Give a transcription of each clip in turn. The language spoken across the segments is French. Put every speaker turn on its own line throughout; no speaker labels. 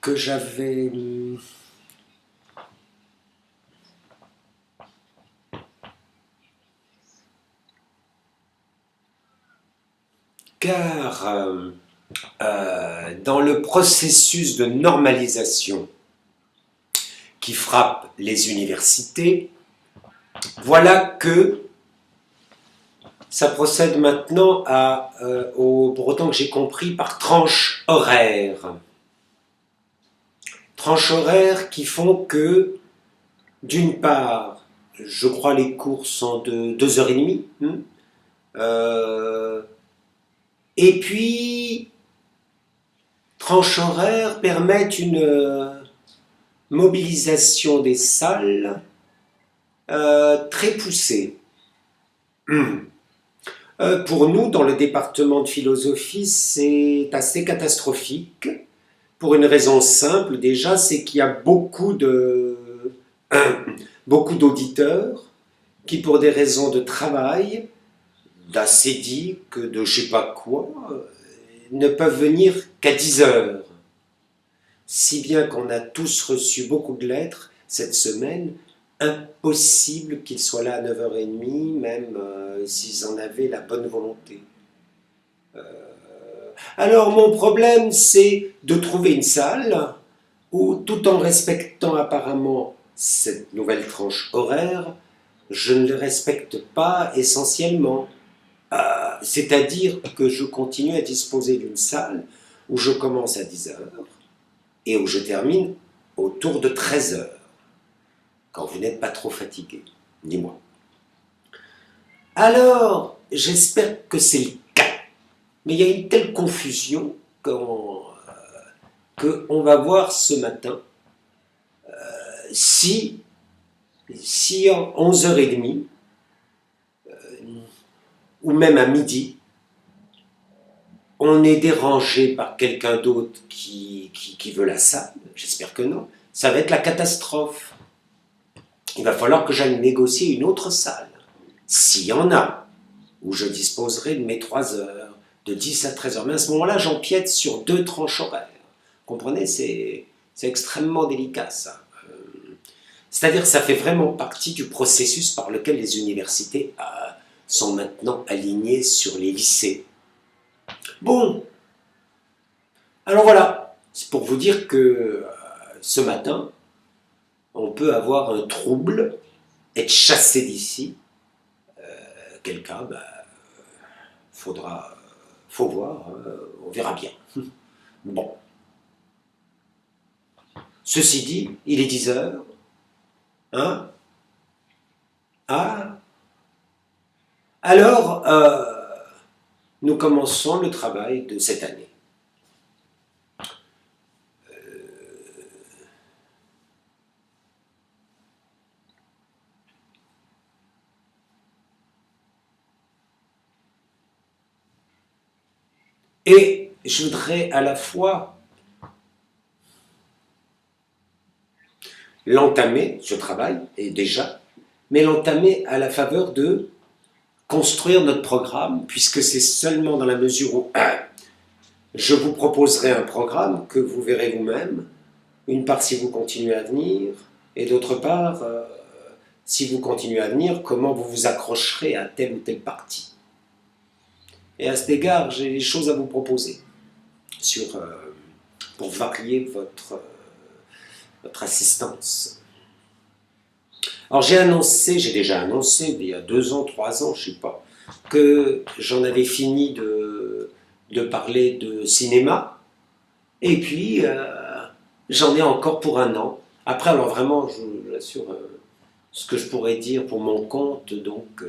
que j'avais car dans le processus de normalisation qui frappe les universités, voilà que ça procède maintenant pour autant que j'ai compris, par tranches horaires. Tranches horaires qui font que, d'une part, je crois les cours sont de 2h30, et puis, tranches horaires permettent une mobilisation des salles très poussée. Pour nous, dans le département de philosophie, c'est assez catastrophique, pour une raison simple déjà, c'est qu'il y a beaucoup d'auditeurs qui, pour des raisons de travail, d'acédique, de je sais pas quoi, ne peuvent venir qu'à 10h. Si bien qu'on a tous reçu beaucoup de lettres cette semaine, impossible qu'ils soient là à 9h30, même s'ils en avaient la bonne volonté. Alors mon problème, c'est de trouver une salle où, tout en respectant apparemment cette nouvelle tranche horaire, je ne le respecte pas essentiellement. C'est-à-dire que je continue à disposer d'une salle où je commence à 10h et où je termine autour de 13h, quand vous n'êtes pas trop fatigué, dis-moi. Alors, j'espère que c'est le cas, mais il y a une telle confusion qu'on va voir ce matin si en 11h30, ou même à midi, on est dérangé par quelqu'un d'autre qui veut la salle, j'espère que non, ça va être la catastrophe. Il va falloir que j'aille négocier une autre salle, s'il y en a, où je disposerai de mes 3h, de 10 à 13h. Mais à ce moment-là, j'empiète sur 2 tranches horaires. Vous comprenez, c'est extrêmement délicat, ça. C'est-à-dire que ça fait vraiment partie du processus par lequel les universités sont maintenant alignées sur les lycées. Bon, alors voilà, c'est pour vous dire que ce matin, on peut avoir un trouble, être chassé d'ici. Quel cas, faut voir, on verra bien. Bon. Ceci dit, il est 10h. Hein? Alors, nous commençons le travail de cette année. Et je voudrais à la fois l'entamer, ce travail, et déjà, mais l'entamer à la faveur de construire notre programme, puisque c'est seulement dans la mesure où je vous proposerai un programme que vous verrez vous-même, une part si vous continuez à venir, et d'autre part, si vous continuez à venir, comment vous vous accrocherez à telle ou telle partie. Et à cet égard, j'ai des choses à vous proposer pour varier votre assistance. Alors j'ai déjà annoncé, il y a 2 ans, 3 ans, je ne sais pas, que j'en avais fini de parler de cinéma, et puis j'en ai encore pour 1 an. Après, alors vraiment, je vous assure, ce que je pourrais dire pour mon compte, donc,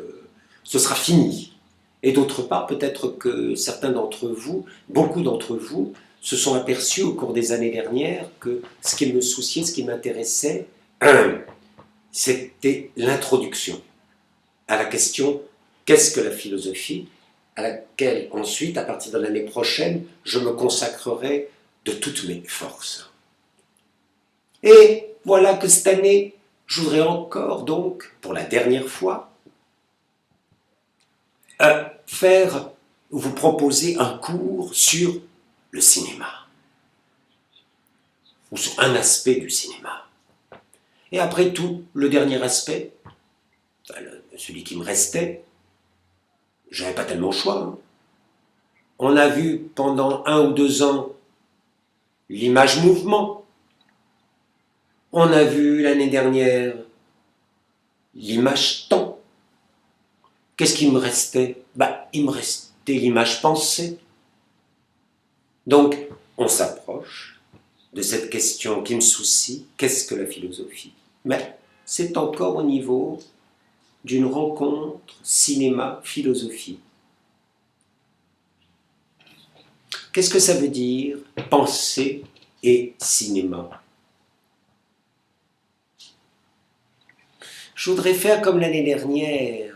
ce sera fini. Et d'autre part, peut-être que certains d'entre vous, beaucoup d'entre vous, se sont aperçus au cours des années dernières que ce qui me souciait, ce qui m'intéressait, c'était l'introduction à la question « Qu'est-ce que la philosophie ?», à laquelle ensuite, à partir de l'année prochaine, je me consacrerai de toutes mes forces. Et voilà que cette année, je voudrais encore, donc, pour la dernière fois, vous proposer un cours sur le cinéma. ou sur un aspect du cinéma. Et après tout, le dernier aspect, enfin, celui qui me restait, j'avais pas tellement le choix. Hein. On a vu pendant 1 ou 2 ans l'image mouvement. On a vu l'année dernière l'image temps. Qu'est-ce qui me restait? Il me restait l'image pensée. Donc, on s'approche de cette question qui me soucie, qu'est-ce que la philosophie? Mais c'est encore au niveau d'une rencontre cinéma-philosophie. Qu'est-ce que ça veut dire, pensée et cinéma? Je voudrais faire comme l'année dernière,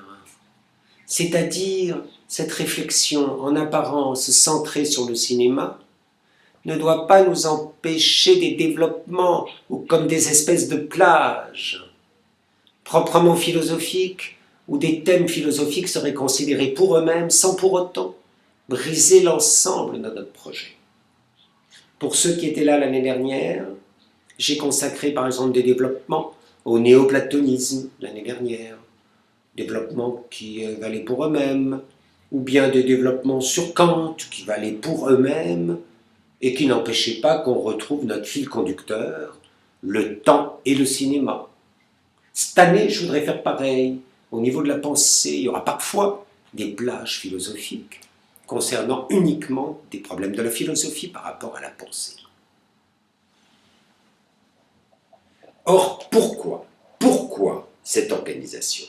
c'est-à-dire cette réflexion en apparence centrée sur le cinéma ne doit pas nous empêcher des développements ou comme des espèces de plages proprement philosophiques où des thèmes philosophiques seraient considérés pour eux-mêmes sans pour autant briser l'ensemble de notre projet. Pour ceux qui étaient là l'année dernière, j'ai consacré par exemple des développements au néoplatonisme l'année dernière, développements qui valaient pour eux-mêmes, ou bien des développements sur Kant qui valaient pour eux-mêmes, et qui n'empêchaient pas qu'on retrouve notre fil conducteur, le temps et le cinéma. Cette année, je voudrais faire pareil. Au niveau de la pensée, il y aura parfois des plages philosophiques concernant uniquement des problèmes de la philosophie par rapport à la pensée. Or, pourquoi cette organisation?